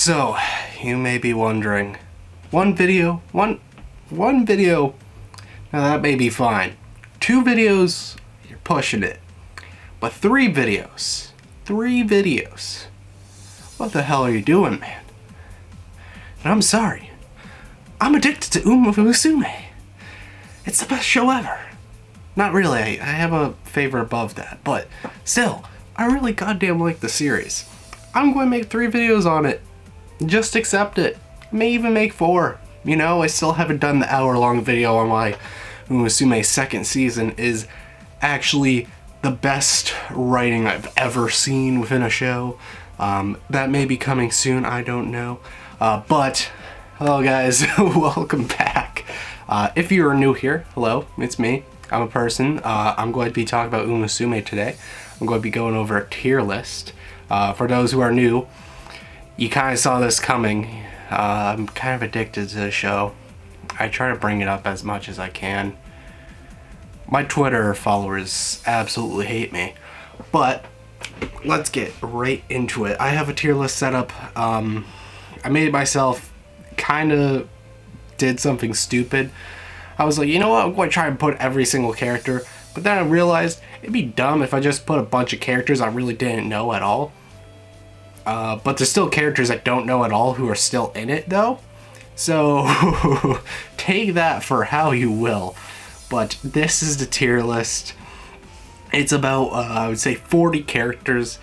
So, you may be wondering, one video, now that may be fine. 2 videos, you're pushing it. But 3 videos, what the hell are you doing, man? And I'm sorry, I'm addicted to Uma Musume. It's the best show ever. Not really, I have a favor above that, but still, I really goddamn like the series. I'm going to make 3 videos on it. Just accept it. May even make 4. You know, I still haven't done the hour-long video on why Uma Musume's second season is actually the best writing I've ever seen within a show. That may be coming soon, I don't know. But, hello guys, welcome back. If you are new here, hello, it's me. I'm a person. I'm going to be talking about Uma Musume today. I'm going to be going over a tier list. For those who are new, you kind of saw this coming. I'm kind of addicted to the show. I try to bring it up as much as I can. My Twitter followers absolutely hate me. But let's get right into it. I have a tier list set up. I made it myself. Kind of did something stupid. I was like, you know what? I'm going to try and put every single character. But then I realized it'd be dumb if I just put a bunch of characters I really didn't know at all. But there's still characters I don't know at all who are still in it, though. So, take that for how you will. But this is the tier list. It's about, I would say, 40 characters.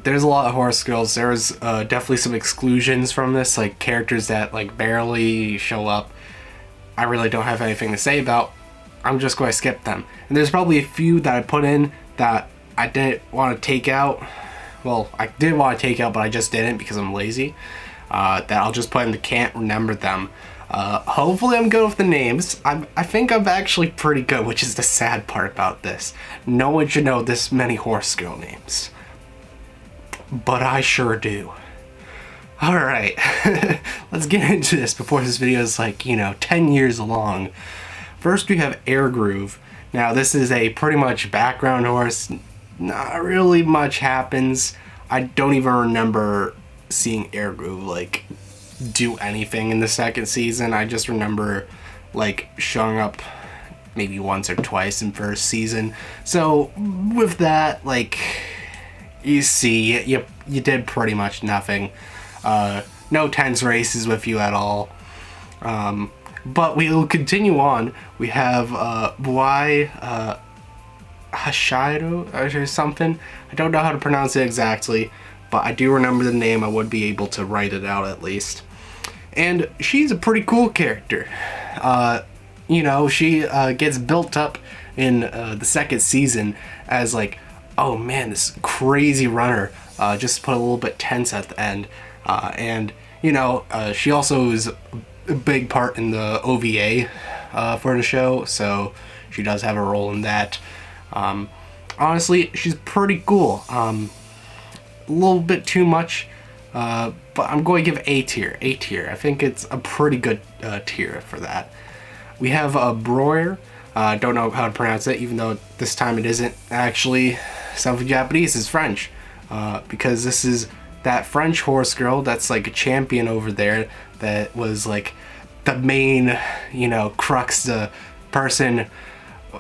There's a lot of horse girls. There's definitely some exclusions from this, like characters that like barely show up. I really don't have anything to say about. I'm just going to skip them. And there's probably a few that I put in that I didn't want to take out. Well, I did want to take out, but I just didn't because I'm lazy. That I'll just put in the can't remember them. Hopefully I'm good with the names. I think I'm actually pretty good, which is the sad part about this. No one should know this many horse girl names. But I sure do. Alright, let's get into this before this video is like, 10 years long. First we have Air Groove. Now this is a pretty much background horse. Not really much happens. I don't even remember seeing Air Groove like do anything in the second season. I just remember like showing up maybe once or twice in first season. So with that, like, you see, you did pretty much nothing. No tense races with you at all. But we'll continue on. We have Hashiro or something. I don't know how to pronounce it exactly, but I do remember the name. I would be able to write it out at least. And she's a pretty cool character. She gets built up in the second season as like, oh man, this crazy runner. Just put a little bit tense at the end. She also is a big part in the OVA for the show, so she does have a role in that. Honestly, she's pretty cool. A little bit too much, but I'm going to give A tier. I think it's a pretty good tier for that. We have a Broyer. Don't know how to pronounce it, even though this time it isn't actually something Japanese. It's French, because this is that French horse girl that's like a champion over there. That was like the main, crux, the person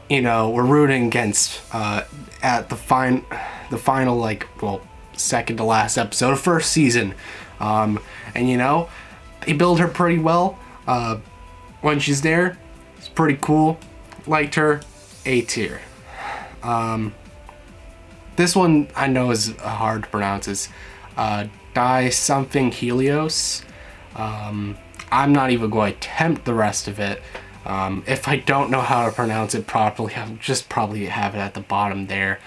we're rooting against at the final, like, well, second to last episode of first season. They build her pretty well. When she's there, it's pretty cool. Liked her. A tier. This one I know is hard to pronounce. It's Die something Helios. I'm not even going to attempt the rest of it. If I don't know how to pronounce it properly, I'll just probably have it at the bottom there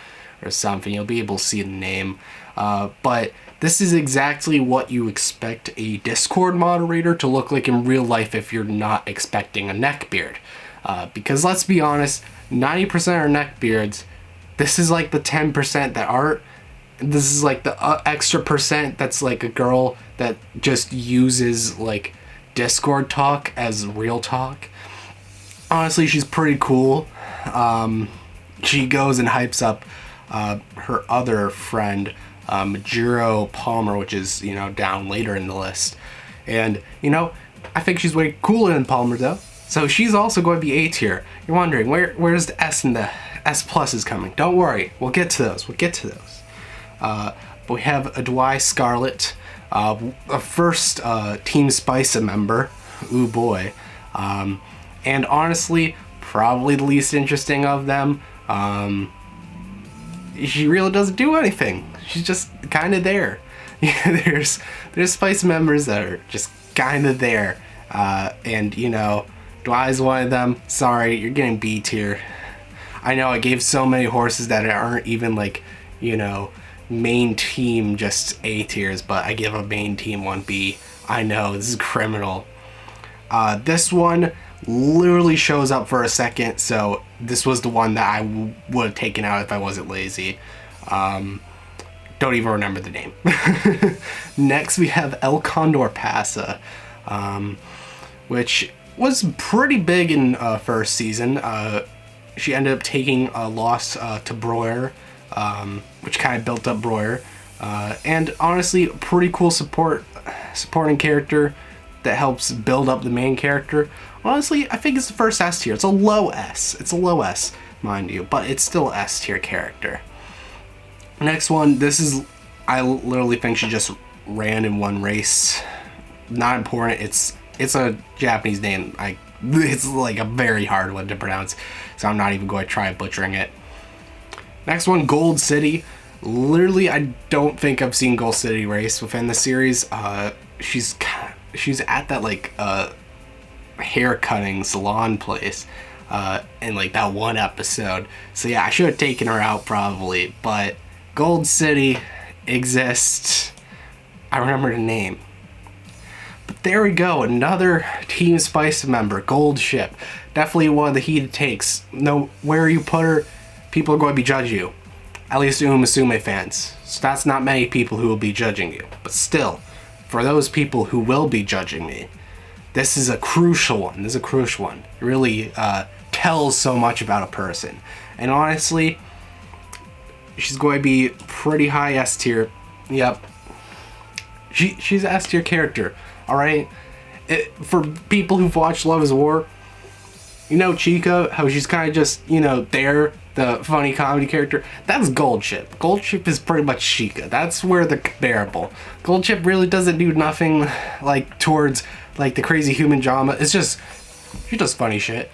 or something. You'll be able to see the name. But this is exactly what you expect a Discord moderator to look like in real life if you're not expecting a neckbeard. Because let's be honest, 90% are neckbeards. This is like the 10% that aren't. This is like the extra percent that's like a girl that just uses like Discord talk as real talk. Honestly, she's pretty cool. She goes and hypes up her other friend, Majuro Palmer, which is, you know, down later in the list. And, you know, I think she's way cooler than Palmer, though. So she's also going to be A tier. You're wondering, where's the S and the S plus is coming? Don't worry, we'll get to those. But we have a Dwight Scarlett, a first Team Spica member. Ooh boy. And honestly, probably the least interesting of them. She really doesn't do anything. She's just kind of there. there's Spice members that are just kind of there, and you know, Dwight's one of them. Sorry, you're getting B tier. I know I gave so many horses that aren't even like, you know, main team just A tiers, but I give a main team 1B. I know, this is criminal. This one literally shows up for a second, so this was the one that I would have taken out if I wasn't lazy. Don't even remember the name. Next we have El Condor Pasa, which was pretty big in first season. She ended up taking a loss to Breuer, which kind of built up Breuer. And honestly, pretty cool supporting character that helps build up the main character. Honestly, I think it's the first S tier. It's a low S. It's a low S, mind you, but it's still S tier character. Next one, I literally think she just ran in one race. Not important. It's a Japanese name. It's like a very hard one to pronounce, so I'm not even going to try butchering it. Next one, Gold City. Literally, I don't think I've seen Gold City race within the series. She's at that like hair cutting salon place in like that one episode. So yeah, I should have taken her out probably, but Gold City exists. I remember the name. But there we go, another Team Spice member, Gold Ship. Definitely one of the heated takes. No, where you put her, people are going to be judging you. At least Uma Musume fans. So that's not many people who will be judging you. But still, for those people who will be judging me, this is a crucial one. It really tells so much about a person. And honestly, she's going to be pretty high S tier. Yep. She's an S tier character. Alright? For people who've watched Love is War, you know Chica, how she's kind of just, you know, there, the funny comedy character. That's Gold Ship. Gold Ship is pretty much Chica. That's where the comparable. Gold Ship really doesn't do nothing like towards like the crazy human drama. It's just, she does funny shit.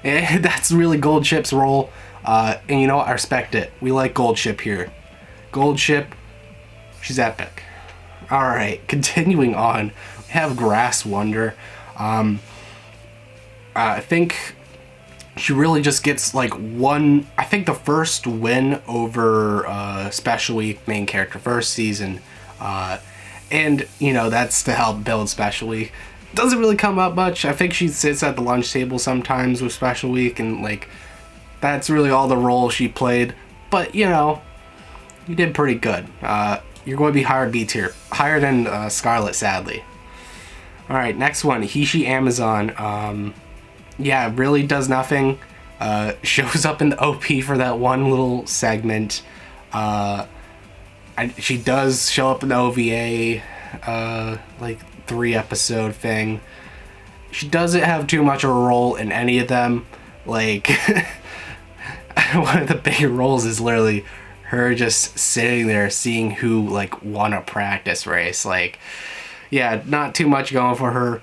And that's really Gold Ship's role. And you know what? I respect it. We like Gold Ship here. Gold Ship, she's epic. Alright, continuing on. We have Grass Wonder. I think she really just gets like one, I think the first win over Special Week main character first season. And, you know, that's to help build Special Week. Doesn't really come up much. I think she sits at the lunch table sometimes with Special Week, and like, that's really all the role she played. But, you know, you did pretty good. You're going to be higher B tier. Higher than Scarlet, sadly. Alright, next one. Hishi Amazon. Yeah, really does nothing. Shows up in the OP for that one little segment. She does show up in the OVA, like 3-episode thing. She doesn't have too much of a role in any of them. Like, one of the big roles is literally her just sitting there seeing who like won a practice race. Like, yeah, not too much going for her.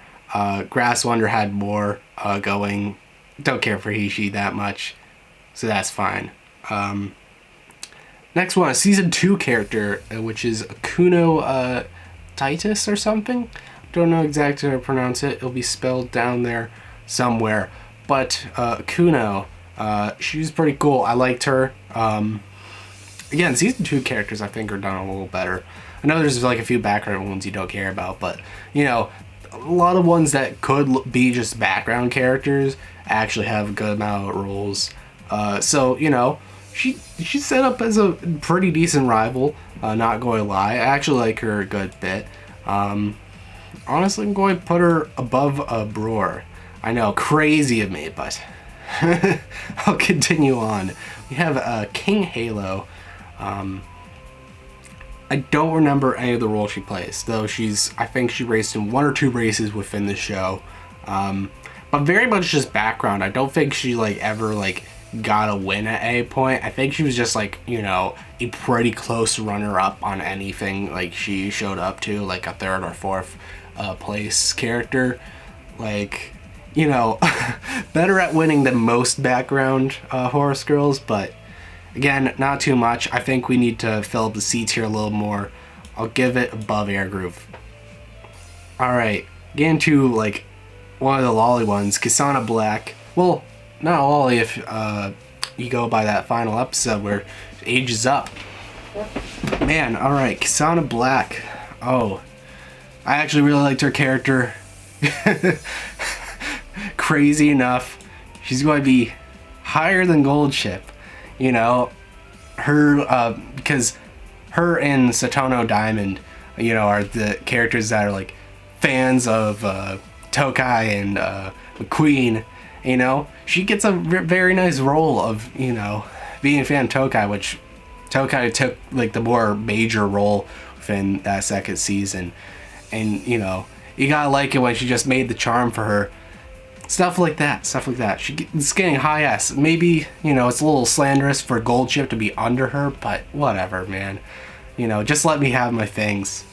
Grass Wonder had more going. Don't care for Hishi that much, so that's fine. Next one, a season 2 character, which is Kuno Titus or something. Don't know exactly how to pronounce it. It'll be spelled down there somewhere. But Kuno, she was pretty cool. I liked her. Again, season 2 characters I think are done a little better. I know there's like a few background ones you don't care about, but you know, a lot of ones that could be just background characters actually have a good amount of roles. So you know, she's set up as a pretty decent rival. Not going to lie, I actually like her a good bit. Honestly, I'm going to put her above Brewer. I know, crazy of me, but I'll continue on. We have King Halo. I don't remember any of the roles she plays, though I think she raced in 1 or 2 races within the show. But very much just background. I don't think she like ever like got a win at any point. I think she was just like, you know, a pretty close runner-up on anything like she showed up to, like a 3rd or 4th place character. Like, you know, better at winning than most background horse girls, but again, not too much. I think we need to fill up the C tier a little more. I'll give it above Air Groove. Alright, getting to like one of the lolly ones, Kisana Black. Well, not lolly if you go by that final episode where she ages up. Man, alright, Kisana Black. Oh, I actually really liked her character. Crazy enough, she's going to be higher than Gold Ship. You know, her, because her and Satono Diamond, you know, are the characters that are like fans of Tokai and McQueen. You know, she gets a very nice role of, you know, being a fan of Tokai, which Tokai took like the more major role within that 2nd season. And, you know, you gotta like it when she just made the charm for her. Stuff like that. She's getting high S. Maybe, you know, it's a little slanderous for Gold Ship to be under her, but whatever, man. You know, just let me have my things.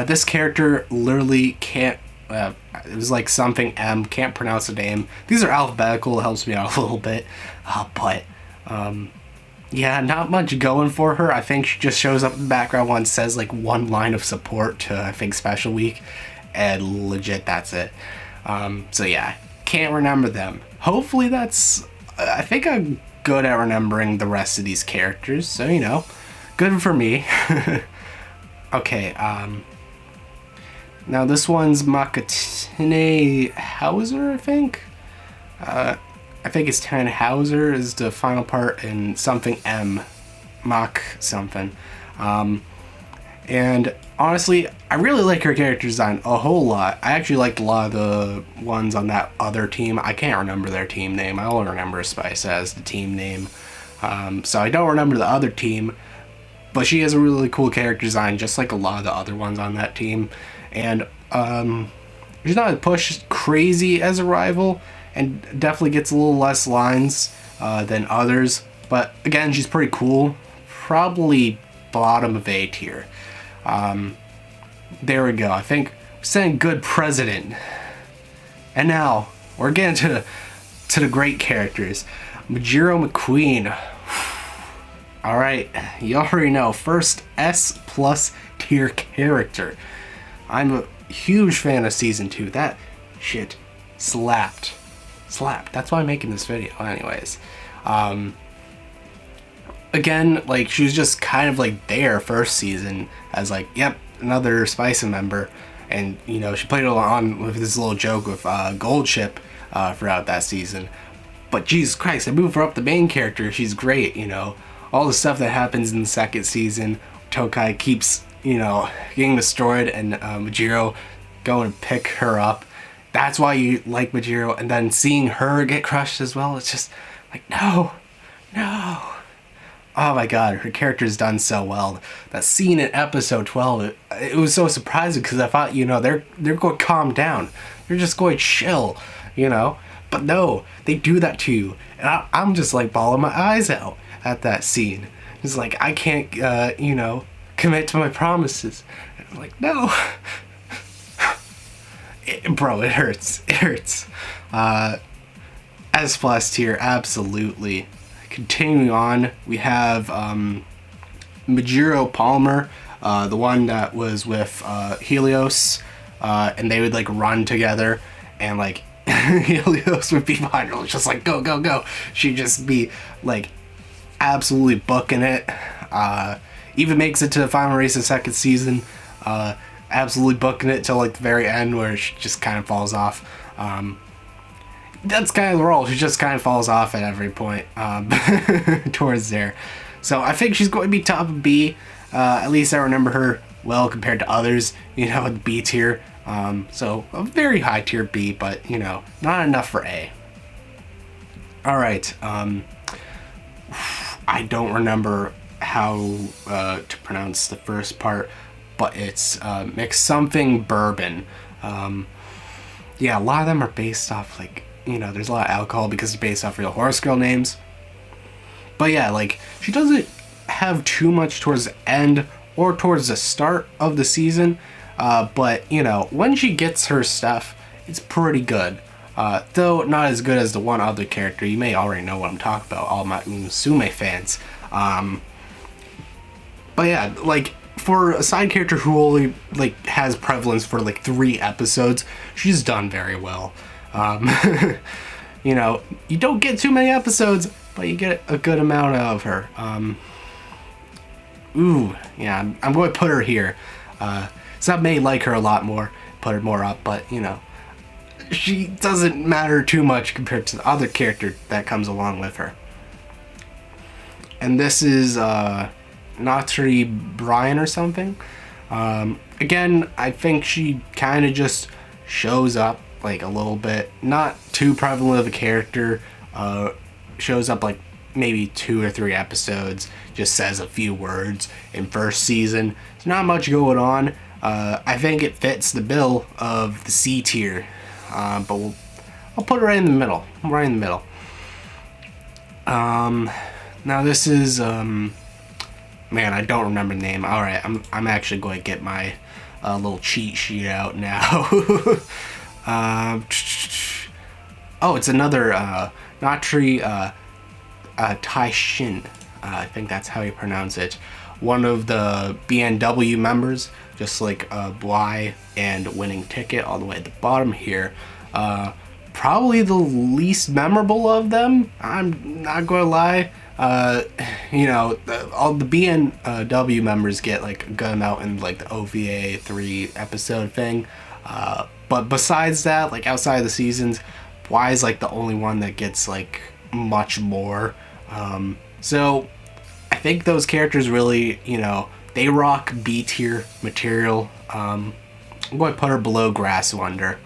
This character literally can't, it was like something M, can't pronounce the name. These are alphabetical, it helps me out a little bit. But, yeah, not much going for her. I think she just shows up in the background once, says like 1 line of support to, I think, Special Week, and legit, that's it. So yeah, can't remember them. Hopefully I think I'm good at remembering the rest of these characters, so you know, good for me. Okay, now this one's Makatine Hauser, I think? I think it's Tannhauser is the final part in something M. Mach something. And honestly, I really like her character design a whole lot. I actually liked a lot of the ones on that other team. I can't remember their team name. I only remember Spica as the team name. So I don't remember the other team. But she has a really cool character design, just like a lot of the other ones on that team. And she's not pushed crazy as a rival, and definitely gets a little less lines than others. But again, she's pretty cool. Probably bottom of A tier. There we go. I think we're saying good president. And now we're getting to the great characters. Majiro McQueen. Alright, you already know. First S+ tier character. I'm a huge fan of season 2. That shit slapped. That's why I'm making this video anyways. Again, like, she was just kind of like there first season as like, yep, another Spica member. And, you know, she played along with this little joke with Gold Ship throughout that season. But Jesus Christ, I moved her up the main character. She's great, you know. All the stuff that happens in the 2nd season, Tokai keeps, you know, getting destroyed, and Majiro going to pick her up. That's why you like Majiro, and then seeing her get crushed as well, it's just like, no. Oh my god, her character's done so well. That scene in episode 12, it was so surprising because I thought, you know, they're going to calm down. They're just going to chill, you know. But no, they do that to you. And I'm just like bawling my eyes out at that scene. It's like, I can't, you know, commit to my promises. And I'm like, no. Bro, it hurts. It hurts. S+ tier, absolutely. Continuing on, we have Majiro Palmer, the one that was with Helios, and they would like run together, and like Helios would be behind her, just like go. She'd just be like absolutely booking it. Even makes it to the final race of the 2nd season. Absolutely booking it till like the very end where she just kind of falls off. That's kind of the role. She just kind of falls off at every point towards there. So I think she's going to be top of B. At least I remember her well compared to others, you know, in B tier. So a very high tier B, but, you know, not enough for A. Alright. I don't remember how to pronounce the first part, but it's mixed something bourbon. Yeah, a lot of them are based off, like, you know, there's a lot of alcohol because it's based off real horse girl names. But yeah, like, she doesn't have too much towards the end or towards the start of the season, but, you know, when she gets her stuff, it's pretty good. Though not as good as the one other character. You may already know what I'm talking about, all my Uma Musume fans. But yeah, like, for a side character who only, like, has prevalence for, like, 3 episodes, she's done very well. You know, you don't get too many episodes, but you get a good amount of her. Yeah, I'm going to put her here. So I may like her a lot more, put her more up, but, you know, she doesn't matter too much compared to the other character that comes along with her. And this is Natri Brian or something. Again, I think she kind of just shows up like a little bit, not too prevalent of a character. Shows up like maybe 2 or 3 episodes, just says a few words in first season. There's not much going on. I think it fits the bill of the C tier, but I'll put it right in the middle. Right in the middle. Now this is man, I don't remember the name. All right, I'm actually going to get my little cheat sheet out now. Oh, it's another Natri Taishin. I think that's how you pronounce it. One of the BNW members, just like Bly and Winning Ticket all the way at the bottom here. Probably the least memorable of them. I'm not going to lie. You know, all the BNW members get like a good amount in like the OVA 3 episode thing. But besides that, like outside of the seasons, Bly is like the only one that gets like much more. So I think those characters really, you know, they rock B tier material. I'm going to put her below Grass Wonder.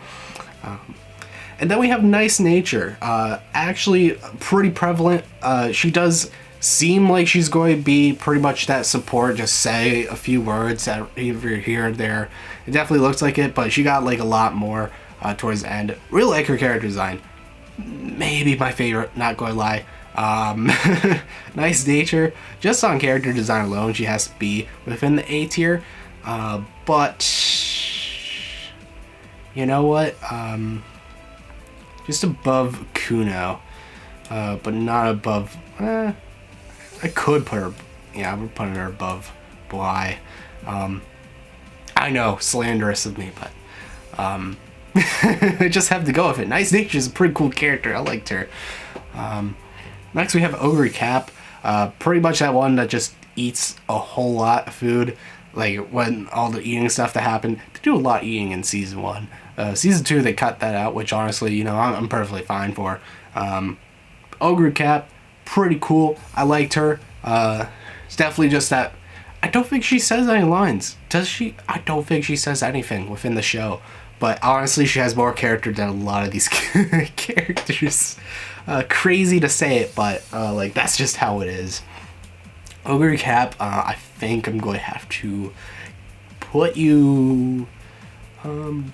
And then we have Nice Nature. Actually pretty prevalent. She does seem like she's going to be pretty much that support, just say a few words either here or there. It definitely looks like it, but she got like a lot more towards the end. Really like her character design. Maybe my favorite, not going to lie. Nice Nature. Just on character design alone, she has to be within the A tier. But you know what? Just above Kuno, but not above. I could put her. Yeah, I'm putting her above Bly. I know, slanderous of me, but I just have to go with it. Nice Nature is a pretty cool character. I liked her. Next we have Ogre Cap. Pretty much that one that just eats a whole lot of food. Like when all the eating stuff that happened, they do a lot of eating in season 1. Season 2 they cut that out, which honestly, you know, I'm perfectly fine for. Ogre Cap, pretty cool. I liked her. It's definitely just that I don't think she says any lines. Does she? I don't think she says anything within the show. But honestly, she has more character than a lot of these characters. Crazy to say it, but like that's just how it is. Ogre Cap, I think I'm going to have to put you. I'm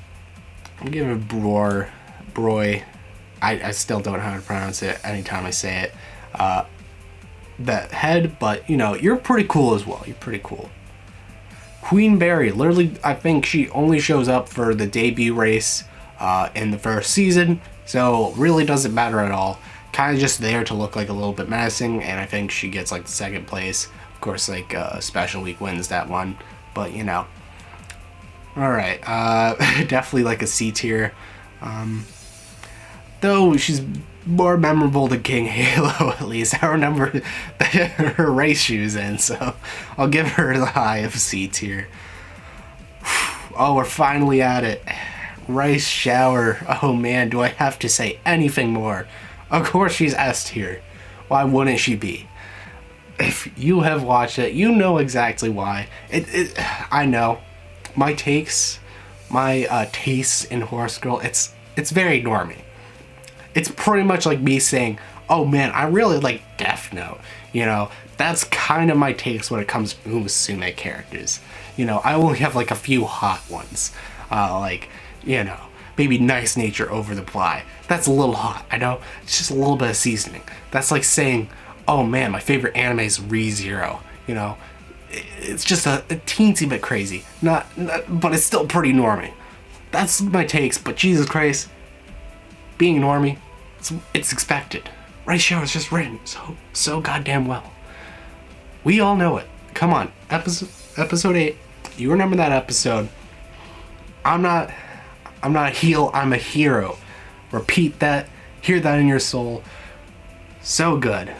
giving it Broy. I still don't know how to pronounce it anytime I say it. That head, but you know, you're pretty cool as well. You're pretty cool. Queen Berry, literally, I think she only shows up for the debut race in the first season, so really doesn't matter at all. Kind of just there to look like a little bit menacing, and I think she gets like the 2nd place. Of course, like Special Week wins that one, but you know. Alright, definitely like a C tier. Though she's more memorable than King Halo, at least. I remember her race she was in, so I'll give her the high of C tier. Oh, we're finally at it. Rice Shower. Oh man, do I have to say anything more? Of course she's S tier. Why wouldn't she be? If you have watched it, you know exactly why. I know. My takes, my tastes in Horse Girl, it's very normie. It's pretty much like me saying, oh man, I really like Death Note. You know, that's kind of my takes when it comes to Uma Musume characters. You know, I only have like a few hot ones. Like, you know, maybe Nice Nature over the Fly. That's a little hot, I know. It's just a little bit of seasoning. That's like saying, oh man, my favorite anime is ReZero. You know, it's just a teensy bit crazy. Not, but it's still pretty normie. That's my takes, but Jesus Christ, being normie, it's expected. Rice Shower is just written so goddamn well. We all know it. Come on, episode 8. You remember that episode? I'm not a heel. I'm a hero. Repeat that. Hear that in your soul. So good.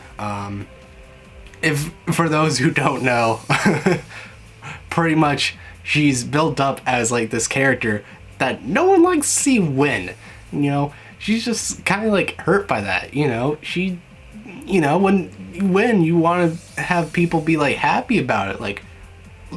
If for those who don't know, pretty much she's built up as like this character that no one likes to see win. You know, she's just kind of like hurt by that. You know, when you win, you want to have people be like happy about it. Like,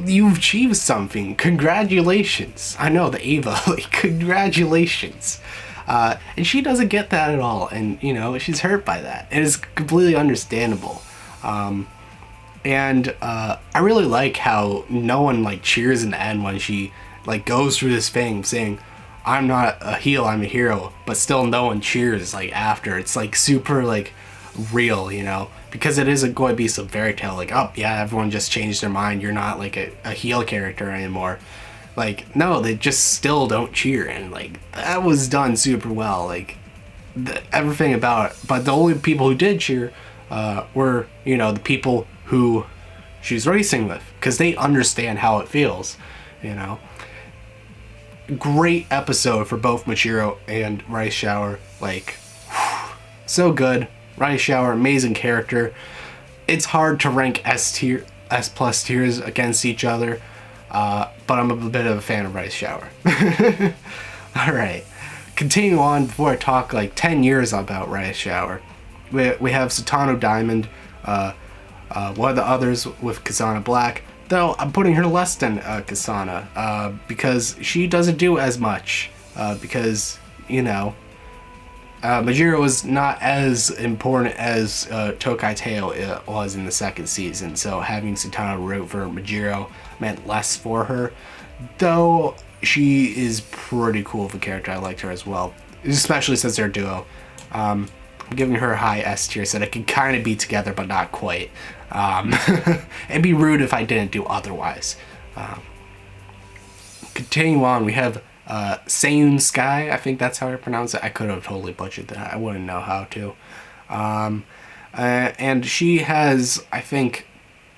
you've achieved something. Congratulations. I know, the Ava, like, congratulations. And she doesn't get that at all. And, you know, she's hurt by that. And it's completely understandable. And I really like how no one, like, cheers in the end when she, like, goes through this thing saying, I'm not a heel, I'm a hero. But still no one cheers, like, after. It's, like, super, like, real, you know? Because it isn't going to be some fairy tale, like, oh, yeah, everyone just changed their mind. You're not, like, a heel character anymore. Like, no, they just still don't cheer. And, like, that was done super well. Like, everything about it. But the only people who did cheer were, you know, the people who she's racing with. Because they understand how it feels, you know. Great episode for both Machiro and Rice Shower. Like, so good. Rice Shower, amazing character. It's hard to rank S plus tiers against each other, but I'm a bit of a fan of Rice Shower. Alright, continue on before I talk like 10 years about Rice Shower. We have Satano Diamond, one of the others with Kasana Black, though I'm putting her less than Kasana, because she doesn't do as much, because, you know, Majiro is not as important as Tokai Teio was in the second season, so having Satano root for Majiro meant less for her. Though she is pretty cool of a character, I liked her as well, especially since they're a duo. I'm giving her a high S tier, so they can kind of be together, but not quite. It'd be rude if I didn't do otherwise. Continue on, we have Seiyun Sky, I think that's how I pronounce it. I could have totally butchered that. I wouldn't know how to. And she has, I think,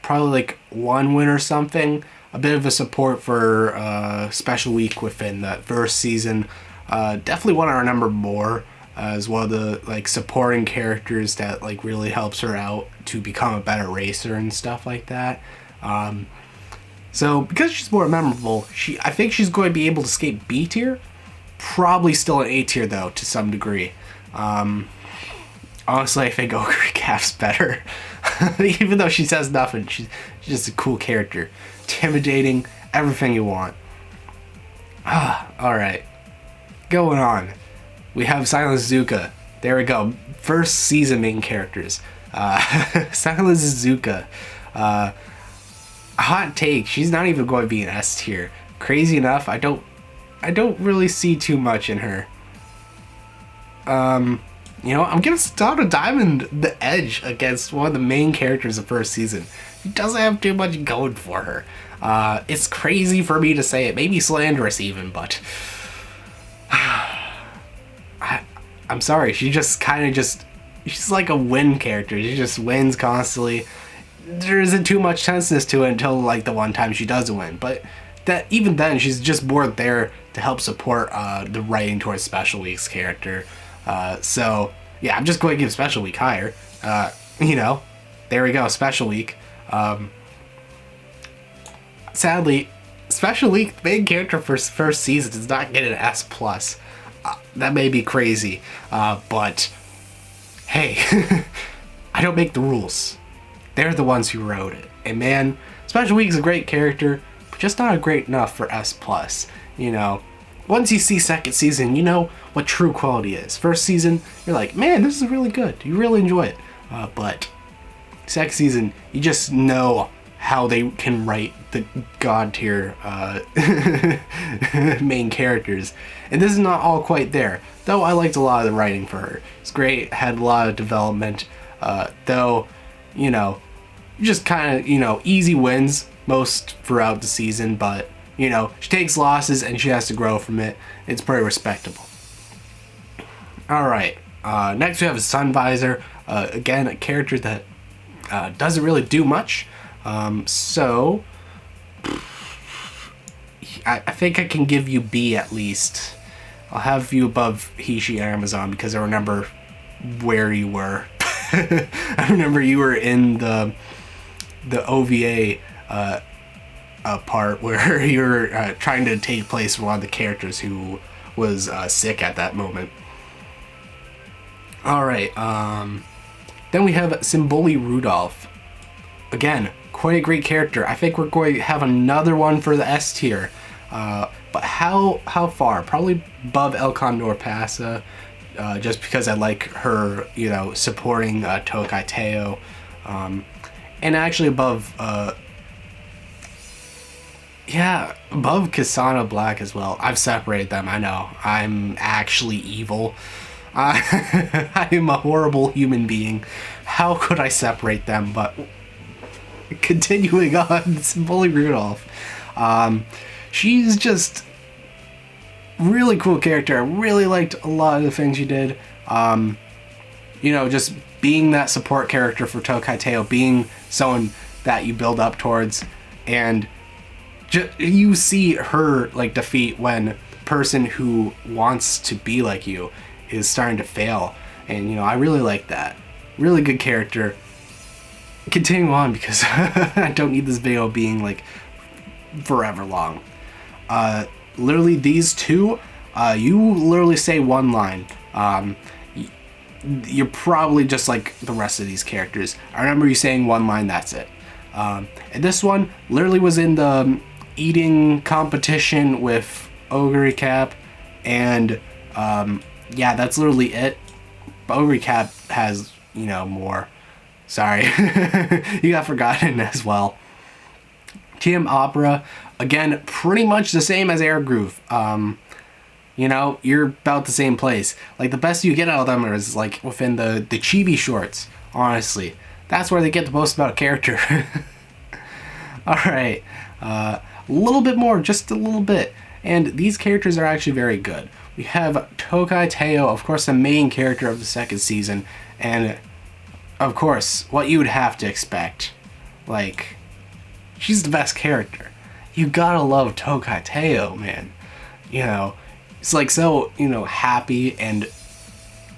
probably like 1 win or something. A bit of a support for Special Week within that first season. Definitely want to remember more as one of the like supporting characters that like really helps her out to become a better racer and stuff like that. So, because she's more memorable, I think she's going to be able to skate B tier. Probably still an A tier, though, to some degree. Honestly, I think Ogre Calf's better. Even though she says nothing, she's just a cool character. Intimidating, everything you want. Alright. Going on. We have Silent Zuka. There we go. First season main characters. Silent Zuka. Hot take, she's not even going to be an S tier. Crazy enough, I don't really see too much in her. You know, I'm giving Satano Diamond the edge against one of the main characters of first season. She doesn't have too much going for her. It's crazy for me to say it, maybe slanderous even, but I'm sorry, she just kind of she's like a win character. She just wins constantly. There isn't too much tenseness to it until like the one time she does win, but that even then she's just more there to help support the writing towards Special Week's character. So yeah, I'm just going to give Special Week higher. You know, there we go, Special Week. Sadly, Special Week main character for first season does not get an S plus. That may be crazy, but hey, I don't make the rules. They're the ones who wrote it. And man, Special Week's a great character, but just not great enough for S+. You know, once you see second season, you know what true quality is. First season, you're like, man, this is really good. You really enjoy it. But second season, you just know how they can write the god tier main characters. And this is not all quite there, though I liked a lot of the writing for her. It's great, had a lot of development, though, you know, just kind of, you know, easy wins most throughout the season, but, you know, she takes losses and she has to grow from it. It's pretty respectable. Alright, next we have Sun Visor. Again, a character that doesn't really do much. So I think I can give you B at least. I'll have you above He/She Amazon because I remember where you were. I remember you were in the OVA part where you were trying to take place for one of the characters who was sick at that moment. Alright, then we have Symboli Rudolph. Again, quite a great character. I think we're going to have another one for the S tier. But how far? Probably above El Condor Pasa, just because I like her, you know, supporting Tokai Teio. And actually above, above Kasana Black as well. I've separated them, I know. I'm actually evil. I am a horrible human being. How could I separate them? But continuing on, Symboli Rudolph. She's just really cool character. I really liked a lot of the things she did. You know, just being that support character for Tokai Teio, being someone that you build up towards, and you see her like defeat when the person who wants to be like you is starting to fail, and you know, I really like that. Really good character. Continuing on because I don't need this video being like forever long. Literally these two, you literally say one line. You're probably just like the rest of these characters. I remember you saying one line, that's it. And this one literally was in the eating competition with Ogre Cap, and yeah, that's literally it. Ogre Cap has, you know, more. Sorry. You got forgotten as well. TM Opera, again, pretty much the same as Air Groove. You know, you're about the same place. Like, the best you get out of them is, like, within the chibi shorts, honestly. That's where they get the most about a character. Alright, a little bit more, just a little bit. And these characters are actually very good. We have Tokai Teio, of course, the main character of the second season, and of course, what you would have to expect. Like, she's the best character. You gotta love Tokai Teio, man. You know, it's like so, you know, happy, and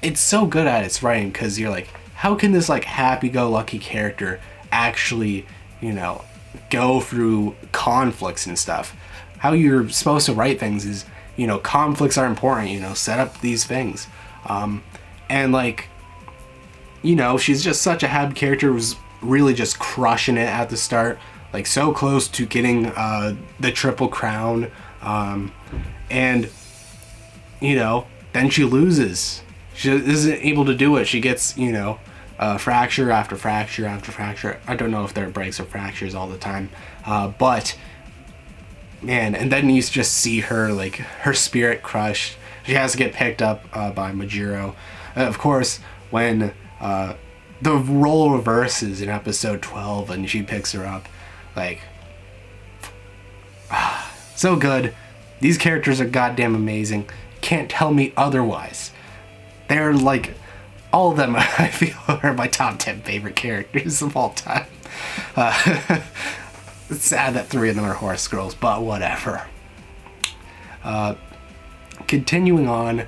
it's so good at its writing, because you're like, how can this like happy-go-lucky character actually, you know, go through conflicts and stuff? How you're supposed to write things is, you know, conflicts are important, you know, set up these things. And like, you know, she's just such a happy character, was really just crushing it at the start, like so close to getting the triple crown, and you know, then she loses. She isn't able to do it. She gets, you know, fracture after fracture after fracture. I don't know if there are breaks or fractures all the time, but man, and then you just see her, like, her spirit crushed. She has to get picked up by Majiro. Of course, when the role reverses in episode 12 and she picks her up, like, so good. These characters are goddamn amazing. Can't tell me otherwise. They're like, all of them I feel are my top 10 favorite characters of all time. It's sad that 3 of them are horse girls, but whatever. Continuing on,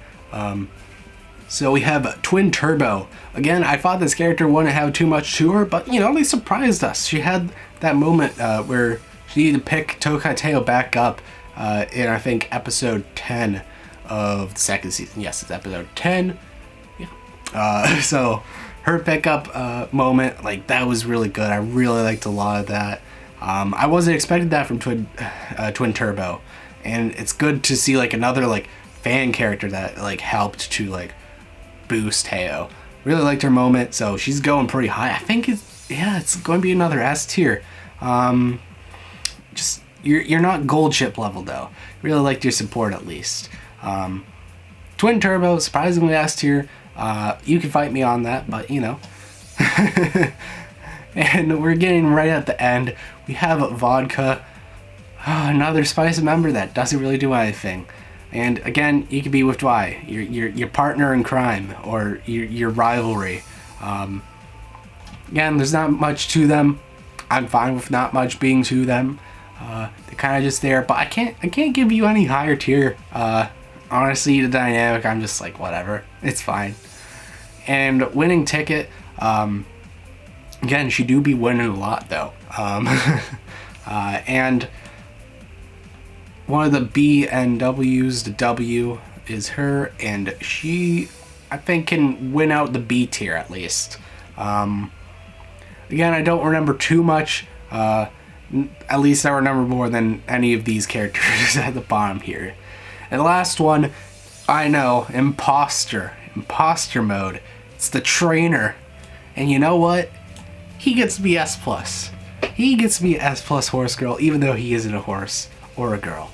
so we have Twin Turbo. Again, I thought this character wouldn't have too much to her, but you know, they surprised us. She had that moment where she needed to pick Tokai Teio back up in, I think, episode 10 of the second season. Yes, it's episode 10. Yeah. So her pickup moment, like, that was really good. I really liked a lot of that. I wasn't expecting that from Twin Turbo, and it's good to see like another like fan character that like helped to like boost Teio. Really liked her moment, so she's going pretty high. I think it's yeah, it's going to be another S tier. Just you're not gold chip level though. Really liked your support at least. Twin Turbo, surprisingly S tier. You can fight me on that, but you know. And we're getting right at the end. We have Vodka, another Spice member that doesn't really do anything. And again, you could be with Y, your partner in crime, or your rivalry. Again, there's not much to them. I'm fine with not much being to them. They're kind of just there, but I can't give you any higher tier. Honestly, the dynamic, I'm just like, whatever, it's fine. And winning ticket, again, she do be winning a lot though. And one of the B and W's, the W is her, and she, I think, can win out the B tier at least. Again, I don't remember too much. At least I remember more than any of these characters at the bottom here. And the last one, I know, imposter mode. It's the trainer, and you know what? He gets to be S+. He gets to be S+ horse girl, even though he isn't a horse or a girl.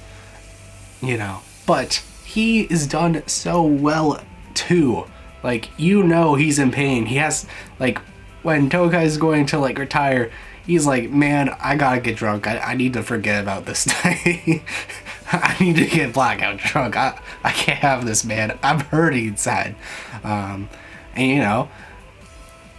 You know, but he is done so well too. Like, you know, he's in pain. He has, like, when Tokai is going to like retire, he's like, man, I gotta get drunk. I need to forget about this day. I need to get blackout drunk. I can't have this, man. I'm hurting inside. And you know,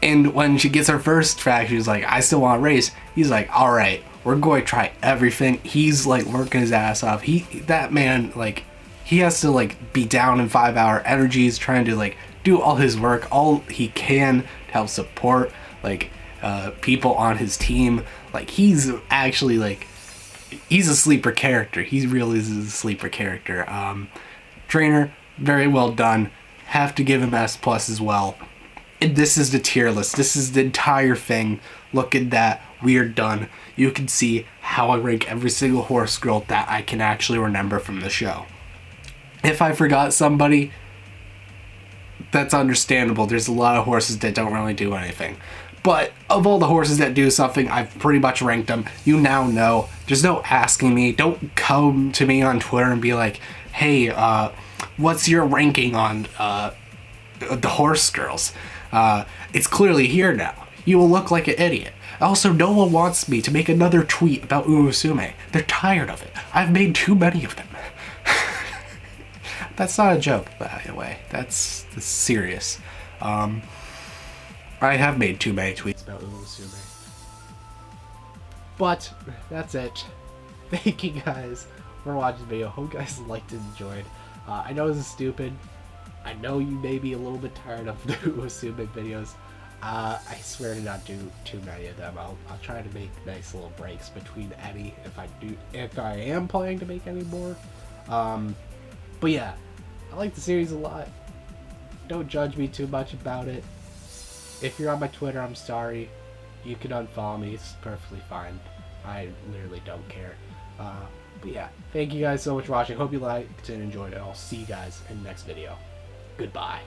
and when she gets her first track, she's like, I still want to race. He's like, all right, we're going to try everything. He's like working his ass off. That man, like, he has to like be down in 5-hour energies, trying to like do all his work, all he can to help support like people on his team. Like, he's actually like, he's a sleeper character. He really is a sleeper character. Trainer, very well done. Have to give him S+ as well. And this is the tier list. This is the entire thing. Look at that. We are done. You can see how I rank every single horse girl that I can actually remember from the show. If I forgot somebody, that's understandable. There's a lot of horses that don't really do anything. But of all the horses that do something, I've pretty much ranked them. You now know. There's no asking me. Don't come to me on Twitter and be like, hey, what's your ranking on the horse girls? It's clearly here now. You will look like an idiot. Also, no one wants me to make another tweet about Uma Musume. They're tired of it. I've made too many of them. That's not a joke, by the way. That's serious. I have made too many tweets about Uma Musume. But that's it. Thank you guys for watching the video. Hope you guys liked and enjoyed. I know this is stupid. I know you may be a little bit tired of the Uma Musume videos. I swear to not do too many of them. I'll try to make nice little breaks between any if I am planning to make any more. But yeah, I like the series a lot. Don't judge me too much about it. If you're on my Twitter, I'm sorry. You can unfollow me. It's perfectly fine. I literally don't care. But yeah, thank you guys so much for watching. Hope you liked and enjoyed it. I'll see you guys in the next video. Goodbye.